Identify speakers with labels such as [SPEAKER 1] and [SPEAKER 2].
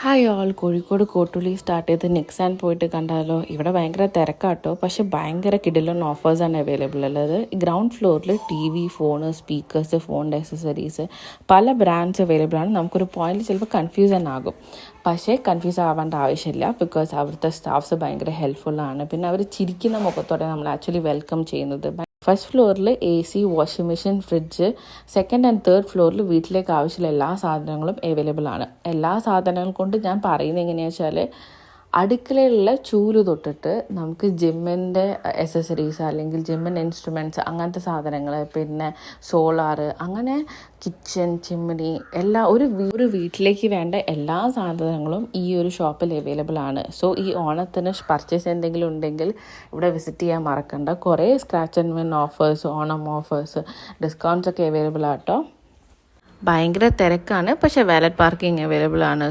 [SPEAKER 1] Hi all, Kozhikode Kottulli start ചെയ്ത് നെക്സാൻ പോയിട്ട് കണ്ടാലോ. ഇവിടെ ഭയങ്കര തിരക്കാട്ടോ, പക്ഷെ ഭയങ്കര കിടിലൻ ഓഫേഴ്സാണ് അവൈലബിൾ ഉള്ളത്. ഗ്രൗണ്ട് ഫ്ലോറിൽ ടി വി, ഫോണ്, സ്പീക്കേഴ്സ്, ഫോണിൻ്റെ ആക്സസറീസ് പല ബ്രാൻഡ്സ് അവൈലബിൾ ആണ്. നമുക്കൊരു പോയിന്റ് ചിലപ്പോൾ കൺഫ്യൂസൻ ആകും, പക്ഷേ കൺഫ്യൂസ് ആവേണ്ട ആവശ്യമില്ല. ബിക്കോസ് അവിടുത്തെ സ്റ്റാഫ്സ് ഭയങ്കര ഹെൽപ്ഫുള്ളാണ്. പിന്നെ അവർ ചിരിക്കുന്ന മുഖത്തോടെ നമ്മൾ ആക്ച്വലി വെൽക്കം ചെയ്യുന്നത്. ഫസ്റ്റ് ഫ്ലോറിൽ A C, washing machine, fridge. Second and third ഫ്ലോറിൽ വീട്ടിലേക്ക് ആവശ്യമുള്ള എല്ലാ സാധനങ്ങളും അവൈലബിൾ ആണ്. എല്ലാ സാധനങ്ങൾ കൊണ്ട് ഞാൻ പറയുന്നത് എങ്ങനെയാണെന്ന് വെച്ചാൽ, അടുക്കളയിലുള്ള ചൂല് തൊട്ടിട്ട് നമുക്ക് ജിമ്മിൻ്റെ എസസറീസ് അല്ലെങ്കിൽ ജിമ്മിൻ്റെ ഇൻസ്ട്രുമെൻറ്റ്സ്, അങ്ങനത്തെ സാധനങ്ങൾ, പിന്നെ സോളാറ്, അങ്ങനെ കിച്ചൺ, ചിമ്മിനി, ഒരു വീട്ടിലേക്ക് വേണ്ട എല്ലാ സാധനങ്ങളും ഈ ഒരു ഷോപ്പിൽ അവൈലബിൾ ആണ്. സോ ഈ ഓണത്തിന് പർച്ചേസ് എന്തെങ്കിലും ഉണ്ടെങ്കിൽ ഇവിടെ വിസിറ്റ് ചെയ്യാൻ മറക്കണ്ട. കുറേ scratch and win offers, Onam offers, discounts ഒക്കെ അവൈലബിൾ ആട്ടോ. ഭയങ്കര തിരക്കാണ്, പക്ഷേ വാലറ്റ് പാർക്കിംഗ് അവൈലബിൾ ആണ്.